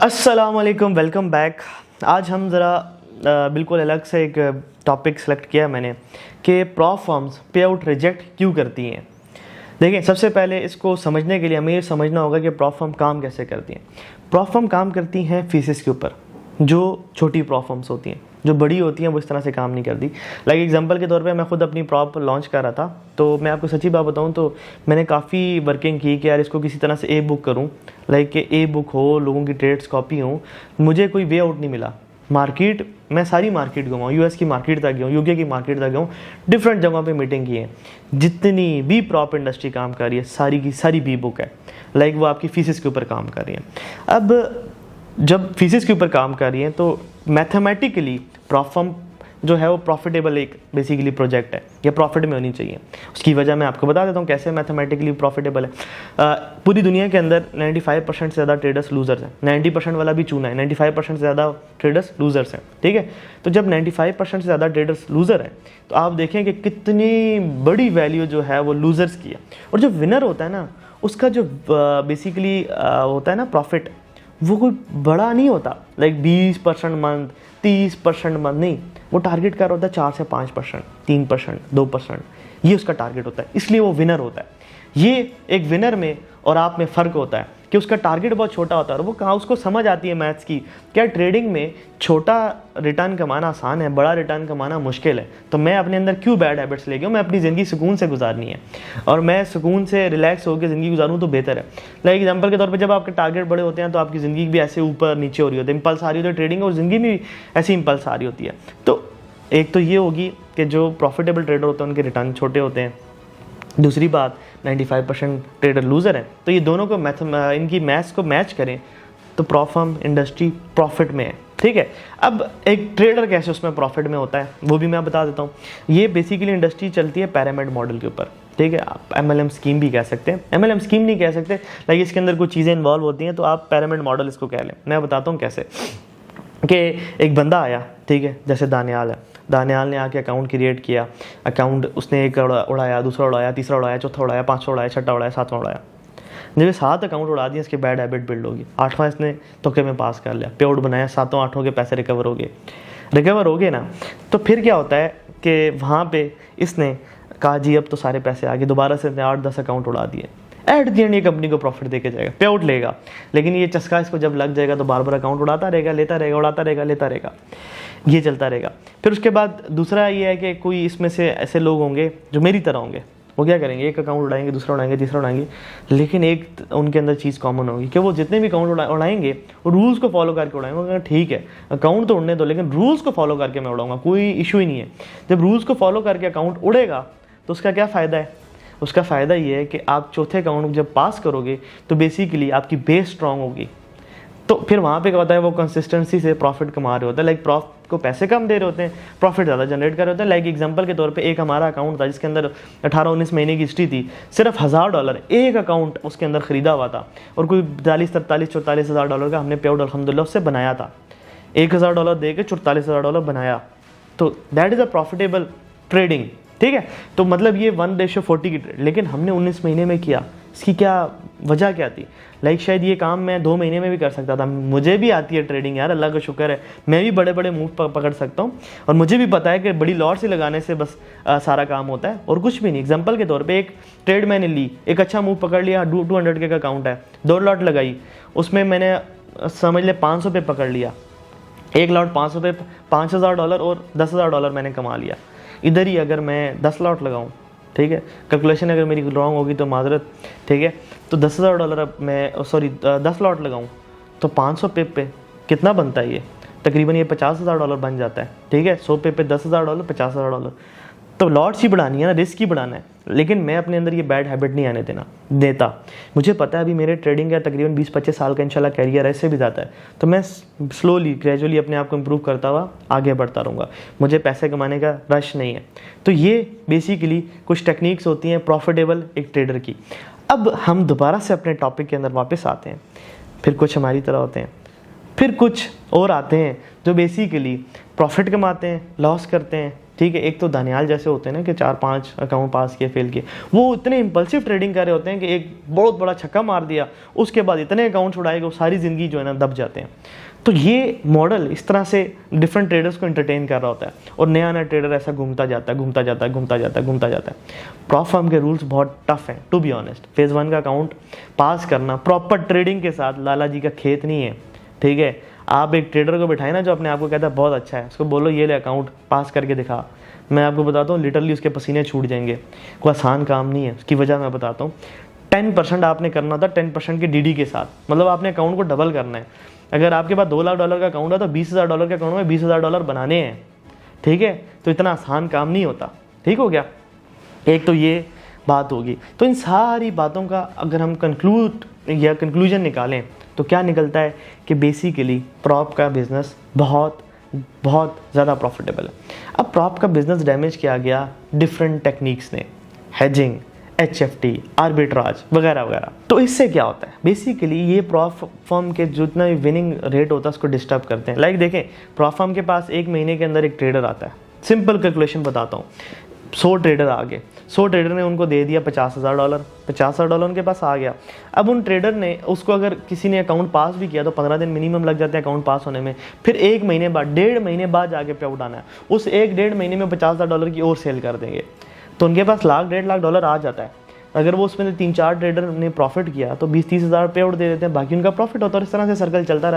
अस्सलाम वालेकुम, welcome back. आज हम ज़रा बिल्कुल अलग से एक टॉपिक सेलेक्ट किया मैंने कि प्रॉप फर्म्स पे आउट रिजेक्ट क्यों करती हैं। देखिए, सबसे पहले इसको समझने के लिए हमें ये समझना होगा कि प्रॉप फर्म काम कैसे करती हैं। प्रॉप फर्म काम करती हैं फीसिस के ऊपर। जो छोटी प्रॉप फर्म्स होती हैं, जो बड़ी होती हैं, वो इस तरह से काम नहीं करती। लाइक एग्जांपल के तौर पे मैं खुद अपनी प्रॉप लॉन्च कर रहा था, तो मैं आपको सच्ची बात बताऊं तो मैंने काफ़ी वर्किंग की कि यार इसको किसी तरह से ए बुक करूं, लाइक कि ए बुक हो, लोगों की ट्रेड्स कॉपी हो। मुझे कोई वे आउट नहीं मिला। मार्केट, मैं सारी मार्केट गया हूँ, यूएस की मार्केट तक गया हूँ, यूके की मार्केट तक गया हूँ, डिफरेंट जगहों पे मीटिंग की है। जितनी भी प्रॉप इंडस्ट्री काम कर रही है, सारी की सारी बी बुक है। लाइक वो आपकी फीसिस के ऊपर काम कर रही है। अब जब फीसिस के ऊपर काम कर रही हैं तो मैथमेटिकली प्रॉप फर्म जो है वो प्रॉफिटेबल एक बेसिकली प्रोजेक्ट है, या प्रॉफिट में होनी चाहिए। उसकी वजह मैं आपको बता देता हूँ कैसे मैथमेटिकली प्रॉफिटेबल है। पूरी दुनिया के अंदर 95% से ज़्यादा ट्रेडर्स लूजर्स हैं। 90% वाला भी चूना है, 95% से ज़्यादा ट्रेडर्स लूजर्स हैं, ठीक है। तो जब 95% से ज़्यादा ट्रेडर्स लूजर हैं तो आप देखें कि कितनी बड़ी वैल्यू जो है वो लूजर्स की है। और जो विनर होता है ना, उसका जो बेसिकली होता है ना प्रॉफिट, वो कोई बड़ा नहीं होता। लाइक 20% मंथ, 30% मंथ नहीं, वो टारगेट कर होता है 4 से 5%, 3%, 2%। ये उसका टारगेट होता है, इसलिए वो विनर होता है। ये एक विनर में और आप में फ़र्क होता है कि उसका टारगेट बहुत छोटा होता है और वो कहाँ उसको समझ आती है मैथ्स की, क्या ट्रेडिंग में छोटा रिटर्न कमाना आसान है, बड़ा रिटर्न कमाना मुश्किल है। तो मैं अपने अंदर क्यों बैड हैबिट्स ले गया हूँ, मैं अपनी ज़िंदगी सुकून से गुजारनी है और मैं सुकून से रिलैक्स होकर ज़िंदगी गुजारूँ तो बेहतर है। लाइक एग्जांपल के तौर पे जब आपके टारगेट बड़े होते हैं तो आपकी ज़िंदगी भी ऐसे ऊपर नीचे हो रही होती है, इंपल्स आ रही होती है ट्रेडिंग, और ज़िंदगी में भी ऐसी इंपल्स आ रही होती है। तो एक तो ये होगी कि जो प्रॉफिटेबल ट्रेडर होते हैं उनके रिटर्न छोटे होते हैं। दूसरी बात, 95% ट्रेडर लूज़र हैं। तो ये दोनों को इनकी मैथ्स को मैच करें तो प्रॉप फर्म इंडस्ट्री प्रॉफिट में है, ठीक है। अब एक ट्रेडर कैसे उसमें प्रॉफिट में होता है वो भी मैं बता देता हूँ। ये बेसिकली इंडस्ट्री चलती है पिरामिड मॉडल के ऊपर, ठीक है। आप MLM स्कीम भी कह सकते हैं, MLM स्कीम नहीं कह सकते, लाइक इसके अंदर कुछ चीज़ें इन्वॉल्व होती हैं, तो आप पिरामिड मॉडल इसको कह लें। मैं बताता हूँ कैसे। कि एक बंदा आया, ठीक है, जैसे दानियाल है, दानियाल ने आके अकाउंट क्रिएट किया। अकाउंट उसने एक उड़ाया, दूसरा उड़ाया, तीसरा उड़ाया, चौथा उड़ाया, पांचवा उड़ाया, छठा उड़ाया, सातवां उड़ाया। जब ये 7 अकाउंट उड़ा दिए, इसके बैड हैबिट बिल्ड होगी। 8वां इसने तुक्के में पास कर लिया, पे आउट बनाया, 7वां 8वां के पैसे रिकवर हो गए ना। तो फिर क्या होता है कि वहाँ पे इसने कहा जी अब तो सारे पैसे आ गए, दोबारा से 8-10 अकाउंट उड़ा दिए। एट दी एंड ये कंपनी को प्रॉफिट देके जाएगा, पे आउट लेगा, लेकिन ये चस्का इसको जब लग जाएगा तो बार बार अकाउंट उड़ाता रहेगा, लेता रहेगा, उड़ाता रहेगा, लेता रहेगा, ये चलता रहेगा। फिर उसके बाद दूसरा ये है कि कोई इसमें से ऐसे लोग होंगे जो मेरी तरह होंगे, वो क्या करेंगे, एक अकाउंट उड़ाएंगे, दूसरा उड़ाएंगे, तीसरा उड़ाएंगे, लेकिन एक उनके अंदर चीज़ कॉमन होगी कि वो जितने भी अकाउंट उड़ाएंगे वो रूल्स को फॉलो करके उड़ाएंगे। ठीक है, अकाउंट तो उड़ने दो, लेकिन रूल्स को फॉलो करके मैं उड़ाऊंगा, कोई इशू ही नहीं है। जब रूल्स को फॉलो करके अकाउंट उड़ेगा तो उसका क्या फ़ायदा है? उसका फ़ायदा ये है कि आप चौथे अकाउंट जब पास करोगे तो बेसिकली आपकी बेस स्ट्रांग होगी। तो फिर वहाँ पे क्या होता है, वो कंसिस्टेंसी से प्रॉफिट कमा रहे होते हैं। लाइक प्रॉफ को पैसे कम दे रहे होते हैं, प्रॉफिट ज़्यादा जनरेट कर रहे होते हैं। लाइक एग्जांपल के तौर पे एक हमारा अकाउंट था जिसके अंदर 18-19 महीने की हिस्ट्री थी, सिर्फ $1000 एक अकाउंट उसके अंदर ख़रीदा हुआ था और कोई 43-44 हज़ार डॉलर का हमने पे आउट अल्हम्दुलिल्लाह उससे बनाया था। $1000 दे के $44,000 बनाया, तो that is a profitable trading, ठीक है। तो मतलब ये 1:40 की ट्रेड, लेकिन हमने 19 महीने में किया। इसकी क्या वजह क्या थी? लाइक शायद ये काम मैं 2 महीने में भी कर सकता था। मुझे भी आती है ट्रेडिंग यार, अल्लाह का शुक्र है, मैं भी बड़े बड़े मूव पकड़ सकता हूँ और मुझे भी पता है कि बड़ी लॉट से लगाने से बस सारा काम होता है और कुछ भी नहीं। एग्जांपल के तौर पे एक ट्रेड मैंने ली, एक अच्छा मूव पकड़ लिया, 200 का अकाउंट है, 2 लॉट लगाई, उसमें मैंने समझ ले 500 पे पकड़ लिया, एक लॉट 500 पे, $5000 और $10,000 मैंने कमा लिया। इधर ही अगर मैं 10 लॉट लगाऊं, ठीक है, कैलकुलेशन अगर मेरी रॉन्ग होगी तो माजरत, ठीक है, तो $10,000 मैं 10 लॉट लगाऊं तो 500 पे कितना बनता है? ये तकरीबन ये $50,000 बन जाता है, ठीक है। 100 पे $10,000, $50,000। तो लॉट्स ही बढ़ानी है ना, रिस्क ही बढ़ाना है, लेकिन मैं अपने अंदर ये बैड हैबिट नहीं आने देता। मुझे पता है अभी मेरे ट्रेडिंग का तकरीबन 20-25 साल का इंशाल्लाह कैरियर ऐसे भी जाता है, तो मैं स्लोली ग्रेजुअली अपने आप को इम्प्रूव करता हुआ आगे बढ़ता रहूँगा। मुझे पैसे कमाने का रश नहीं है। तो ये बेसिकली कुछ टेक्निक्स होती हैं प्रॉफिटेबल एक ट्रेडर की। अब हम दोबारा से अपने टॉपिक के अंदर वापस आते हैं। फिर कुछ हमारी तरह होते हैं, फिर कुछ और आते हैं जो बेसिकली प्रॉफिट कमाते हैं, लॉस करते हैं, ठीक है। एक तो दानियाल जैसे होते हैं ना कि 4-5 अकाउंट पास किए, फेल किए, वो इतने इम्पल्सिव ट्रेडिंग कर रहे होते हैं कि एक बहुत बड़ा छक्का मार दिया, उसके बाद इतने अकाउंट छुड़ाए कि वो सारी ज़िंदगी जो है ना दब जाते हैं। तो ये मॉडल इस तरह से डिफरेंट ट्रेडर्स को एंटरटेन कर रहा होता है और नया नया ट्रेडर ऐसा घूमता जाता है। प्रॉप फर्म के रूल्स बहुत टफ हैं टू बी ऑनेस्ट। फेज़ 1 का अकाउंट पास करना प्रॉपर ट्रेडिंग के साथ लाला जी का खेत नहीं है, ठीक है। आप एक ट्रेडर को बिठाए ना जो अपने आप को कहता है बहुत अच्छा है, उसको बोलो ये ले अकाउंट पास करके दिखा, मैं आपको बताता हूँ लिटरली उसके पसीने छूट जाएंगे। कोई आसान काम नहीं है, उसकी वजह मैं बताता हूँ। 10% आपने करना था 10% के डीडी के साथ, मतलब आपने अकाउंट को डबल करना है। अगर आपके पास $2 लाख का अकाउंट है तो $20,000 के अकाउंट में $20,000 बनाने हैं, ठीक है। तो इतना आसान काम नहीं होता, ठीक हो गया। एक तो ये बात होगी। तो इन सारी बातों का अगर हम कंक्लूजन निकालें तो क्या निकलता है कि बेसिकली प्रॉप का बिज़नेस बहुत ज़्यादा प्रॉफिटेबल है। अब प्रॉप का बिज़नेस डैमेज किया गया डिफरेंट टेक्निक्स ने, हेजिंग, HFT, आर्बिट्राज वगैरह वगैरह। तो इससे क्या होता है, बेसिकली ये प्रॉप फर्म के जितना भी विनिंग रेट होता है उसको डिस्टर्ब करते हैं। लाइक देखें, प्रॉप फर्म के पास एक महीने के अंदर एक ट्रेडर आता है, सिंपल कैलकुलेशन बताता हूँ, 100 ट्रेडर आ गए, 100 ट्रेडर ने उनको दे दिया $50,000, $50,000 उनके पास आ गया। अब उन ट्रेडर ने उसको, अगर किसी ने अकाउंट पास भी किया तो 15 दिन मिनिमम लग जाते हैं अकाउंट पास होने में, फिर 1 महीने बाद, 1.5 महीने बाद जाके पे आउट आना है। उस 1-1.5 महीने में $50,000 की और सेल कर देंगे, तो उनके पास $1.5 लाख आ जाता है। अगर वो उसमें 3-4 ट्रेडर ने प्रॉफिट किया तो 20-30 हज़ार पे आउट दे देते हैं, बाकी उनका प्रॉफिट होता है और इस तरह से सर्कल चलता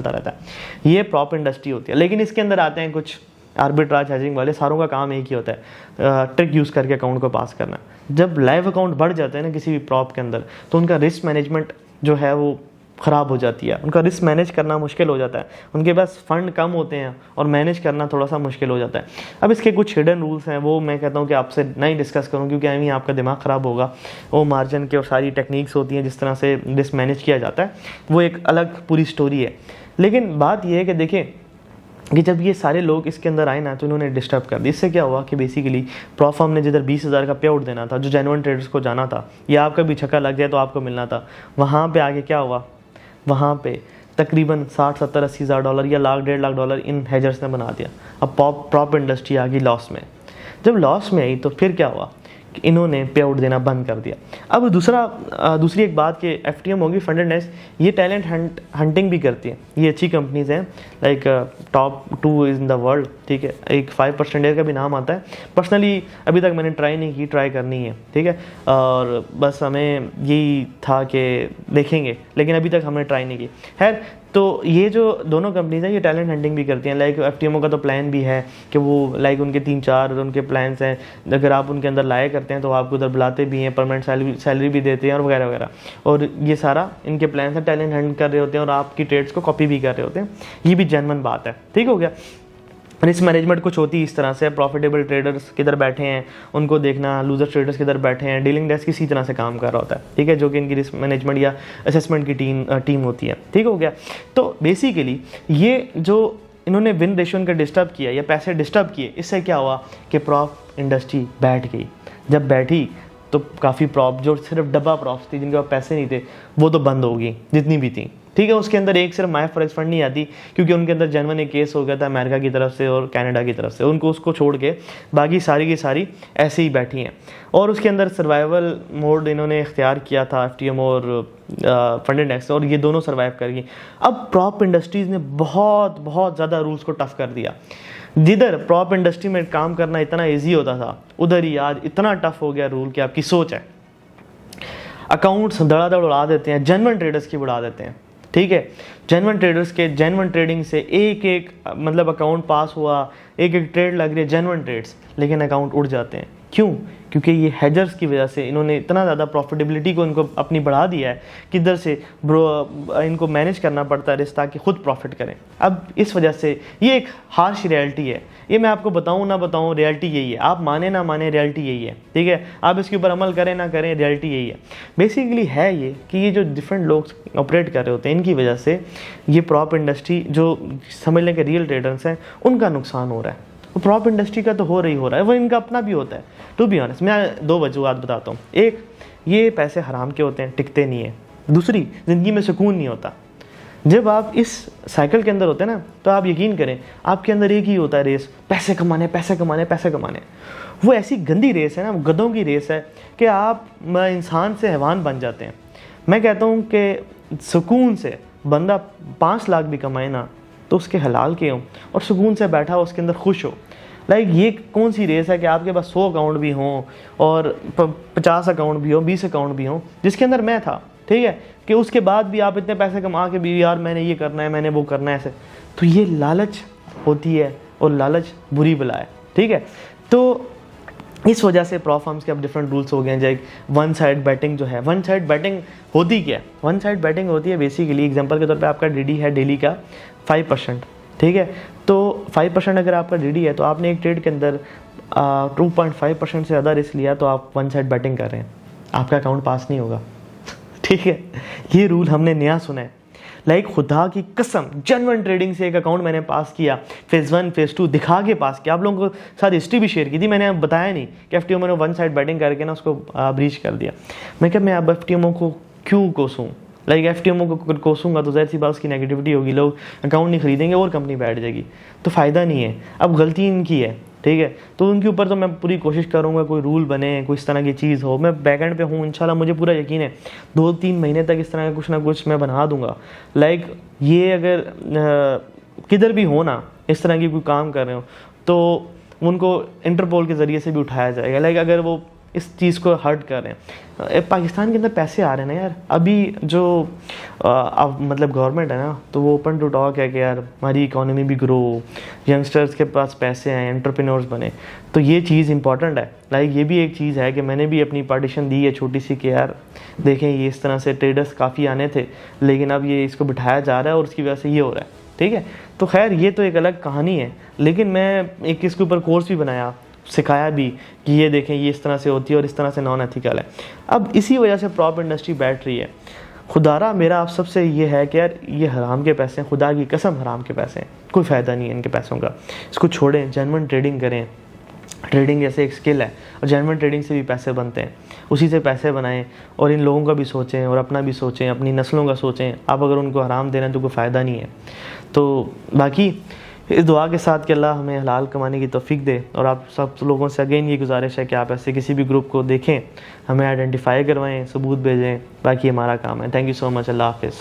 रहता है। ये प्रॉप इंडस्ट्री होती है। लेकिन इसके अंदर आते हैं कुछ आर्बिट्राज, हेजिंग वाले, सारों का काम एक ही होता है, ट्रिक यूज़ करके अकाउंट को पास करना। जब लाइव अकाउंट बढ़ जाते हैं ना किसी भी प्रॉप के अंदर, तो उनका रिस्क मैनेजमेंट जो है वो ख़राब हो जाती है, उनका रिस्क मैनेज करना मुश्किल हो जाता है, उनके पास फंड कम होते हैं और मैनेज करना थोड़ा सा मुश्किल हो जाता है। अब इसके कुछ हिडन रूल्स हैं, वो मैं कहता हूँ कि आपसे नहीं डिस्कस करूँ क्योंकि आई मीन आपका दिमाग ख़राब होगा। वो मार्जिन के और सारी टेक्निक्स होती हैं जिस तरह से रिस्क मैनेज किया जाता है, वो एक अलग पूरी स्टोरी है। लेकिन बात यह है कि देखें कि जब ये सारे लोग इसके अंदर आए ना तो इन्होंने डिस्टर्ब कर दी। इससे क्या हुआ कि बेसिकली प्रॉप फर्म ने जिधर 20,000 का पे आउट देना था, जो जेन्युइन ट्रेडर्स को जाना था, या आपका भी छक्का लग जाए तो आपको मिलना था, वहाँ पे आगे क्या हुआ, वहाँ पे तकरीबन 60-70-80 हज़ार डॉलर या $1.5 लाख इन हेजर्स ने बना दिया। अब प्रॉप इंडस्ट्री आ गई लॉस में। जब लॉस में आई तो फिर क्या हुआ कि इन्होंने पे आउट देना बंद कर दिया। अब दूसरी एक बात कि FTM होगी, फंडेडनेस, ये टैलेंट हंटिंग भी करती है। ये अच्छी कंपनीज़ हैं, like top 2 in the world, ठीक है। एक 5% का भी नाम आता है। पर्सनली अभी तक मैंने ट्राई नहीं की, ट्राई करनी है, ठीक है। और बस हमें यही था कि देखेंगे, लेकिन अभी तक हमने ट्राई नहीं की। खैर, तो ये जो दोनों कंपनीज हैं ये टैलेंट हंटिंग भी करती हैं। लाइक FTMO का तो प्लान भी है कि वो लाइक उनके 3-4 उनके प्लान्स हैं, अगर आप उनके अंदर लाया करते हैं तो आपको उधर बुलाते भी हैं, परमानेंट सैलरी भी देते हैं और वगैरह वगैरह। और ये सारा इनके प्लान्स हैं, टैलेंट हंट कर रहे होते हैं और आपकी ट्रेड्स को कॉपी भी कर रहे होते हैं। ये भी जेन्युइन बात है, ठीक हो गया। रिस्क मैनेजमेंट कुछ होती है इस तरह से, प्रॉफिटेबल ट्रेडर्स किधर बैठे हैं उनको देखना, लूजर ट्रेडर्स किधर बैठे हैं, डीलिंग डेस्क इसी तरह से काम कर रहा होता है, ठीक है, जो कि इनकी रिस्क मैनेजमेंट या असेसमेंट की टीम होती है, ठीक हो गया। तो बेसिकली ये जो इन्होंने विन रेशियो का डिस्टर्ब किया या पैसे डिस्टर्ब किए, इससे क्या हुआ कि प्रॉप इंडस्ट्री बैठ गई। जब बैठी तो काफ़ी प्रॉप जो सिर्फ डब्बा प्रॉप्स थी जिनके पास पैसे नहीं थे वो तो बंद हो गई जितनी भी थी, ठीक है। उसके अंदर एक सिर्फ माइफ फॉरेक्स फंड नहीं आती क्योंकि उनके अंदर जेन्युइन एक केस हो गया था अमेरिका की तरफ से और कनाडा की तरफ से, उनको उसको छोड़ के बाकी सारी की सारी ऐसे ही बैठी हैं। और उसके अंदर सर्वाइवल मोड इन्होंने इख्तियार किया था FTMO और फंडेडनेस, और ये दोनों सर्वाइव कर गई। अब प्रॉप इंडस्ट्रीज़ ने बहुत ज़्यादा रूल्स को टफ कर दिया। जिधर प्रॉप इंडस्ट्री में काम करना इतना ईजी होता था उधर ही आज इतना टफ हो गया रूल कि आपकी सोच है। अकाउंट्स धड़ाधड़ उड़ा देते हैं, जेन्युइन ट्रेडर्स की उड़ा देते हैं, ठीक है। जेन्युइन ट्रेडर्स के जेन्युइन ट्रेडिंग से एक मतलब अकाउंट पास हुआ, एक ट्रेड लग रही है, जेन्युइन ट्रेड्स, लेकिन अकाउंट उड़ जाते हैं। क्यों? क्योंकि ये हेजर्स की वजह से इन्होंने इतना ज़्यादा प्रॉफिटेबिलिटी को इनको अपनी बढ़ा दिया है कि इधर से इनको मैनेज करना पड़ता है रिस्क ताकि खुद प्रॉफिट करें। अब इस वजह से ये एक हार्श रियलिटी है, ये मैं आपको बताऊं ना बताऊं, रियलिटी यही है। आप माने ना माने, रियलिटी यही है, ठीक है। आप इसके ऊपर अमल करें ना करें, रियलिटी यही है। बेसिकली है ये कि ये जो डिफरेंट लोग ऑपरेट कर रहे होते हैं इनकी वजह से ये प्रॉप इंडस्ट्री जो समझ लें कि रियल ट्रेडर्स हैं उनका नुकसान हो रहा है। वो प्रॉप इंडस्ट्री का तो हो रहा है, वो इनका अपना भी होता है। टू बी ऑनेस्ट मैं 2 वजूहत बताता हूँ। एक, ये पैसे हराम के होते हैं, टिकते नहीं है। दूसरी, ज़िंदगी में सुकून नहीं होता। जब आप इस साइकिल के अंदर होते हैं ना, तो आप यकीन करें आपके अंदर एक ही होता है रेस, पैसे कमाने पैसे कमाने पैसे कमाने। वो ऐसी गंदी रेस है ना, वो गधों की रेस है कि आप इंसान से हैवान बन जाते हैं। मैं कहता हूँ कि सुकून से बंदा 5 लाख भी कमाए ना तो उसके हलाल के हों और सुकून से बैठा हो, उसके अंदर खुश हो। लाइक ये कौन सी रेस है कि आपके पास 100 अकाउंट भी हों और 50 अकाउंट भी हो, 20 अकाउंट भी हों, जिसके अंदर मैं था, ठीक है, कि उसके बाद भी आप इतने पैसे कमा के भी यार मैंने ये करना है, मैंने वो करना है, ऐसे। तो ये लालच होती है और लालच बुरी बला है, ठीक है। तो इस वजह से प्रॉ फर्म्स के अब डिफरेंट रूल्स हो गए हैं। जैसे वन साइड बैटिंग जो है, वन साइड बैटिंग होती क्या है? वन साइड बैटिंग होती है बेसिकली, एग्जांपल के तौर पे आपका डीडी है डेली का 5%, ठीक है। तो 5% अगर आपका डीडी है तो आपने एक ट्रेड के अंदर 2.5% से ज़्यादा रिस्क लिया तो आप वन साइड बैटिंग कर रहे हैं, आपका अकाउंट पास नहीं होगा, ठीक है। ये रूल हमने नया सुना है। लाइक खुदा की कसम, जेन्युइन ट्रेडिंग से एक अकाउंट मैंने पास किया, फेज़ 1 फेज़ 2 दिखा के पास किया। आप लोगों को साथ हिस्ट्री भी शेयर की थी, मैंने बताया नहीं कि एफटीओ मैंने वन साइड बैटिंग करके ना उसको ब्रीच कर दिया। मैं क्या, मैं अब एफटीओ को क्यों कोसूं? लाइक एफटीओ को कोसूंगा तो ज़ाहिर सी बात उसकी नेगेटिविटी होगी, लोग अकाउंट नहीं खरीदेंगे और कंपनी बैठ जाएगी, तो फ़ायदा नहीं है। अब गलती इनकी है, ठीक है, तो उनके ऊपर तो मैं पूरी कोशिश करूँगा कोई रूल बने, कोई इस तरह की चीज़ हो। मैं बैकएंड पे हूँ इंशाल्लाह, मुझे पूरा यकीन है 2-3 महीने तक इस तरह का कुछ ना कुछ मैं बना दूंगा। लाइक ये अगर किधर भी हो ना इस तरह की कोई काम कर रहे हो तो उनको इंटरपोल के ज़रिए से भी उठाया जाएगा। लाइक अगर वो इस चीज़ को हर्ट कर रहे हैं। पाकिस्तान के अंदर पैसे आ रहे हैं ना यार, अभी जो अब मतलब गवर्नमेंट है ना, तो वो ओपन टू टॉक है कि यार हमारी इकोनॉमी भी ग्रो, यंगस्टर्स के पास पैसे हैं, एंटरप्रेन्योर्स बने, तो ये चीज़ इंपॉर्टेंट है। लाइक ये भी एक चीज़ है कि मैंने भी अपनी पार्टीशन दी है छोटी सी कि यार देखें ये इस तरह से ट्रेडर्स काफ़ी आने थे, लेकिन अब ये इसको बिठाया जा रहा है और उसकी वजह से ये हो रहा है, ठीक है। तो खैर ये तो एक अलग कहानी है, लेकिन मैं एक इसके ऊपर कोर्स भी बनाया, सिखाया भी कि ये देखें ये इस तरह से होती है और इस तरह से नॉन एथिकल है। अब इसी वजह से प्रॉप इंडस्ट्री बैठ रही है। खुदारा मेरा आप सबसे ये है कि यार ये हराम के पैसे हैं, खुदा की कसम हराम के पैसे हैं, कोई फ़ायदा नहीं है इनके पैसों का। इसको छोड़ें, जेन्युइन ट्रेडिंग करें। ट्रेडिंग जैसे एक स्किल है और जेन्युइन ट्रेडिंग से भी पैसे बनते हैं, उसी से पैसे बनाएं और इन लोगों का भी सोचें और अपना भी सोचें, अपनी नस्लों का सोचें। आप अगर उनको हराम दे रहे हैं तो कोई फ़ायदा नहीं है। तो बाकी इस दुआ के साथ कि अल्लाह हमें हलाल कमाने की तौफीक दे। और आप सब लोगों से अगेन ये गुजारिश है कि आप ऐसे किसी भी ग्रुप को देखें, हमें आइडेंटिफाई करवाएं, सबूत भेजें, बाकी हमारा काम है। थैंक यू सो मच, अल्लाह हाफिज़।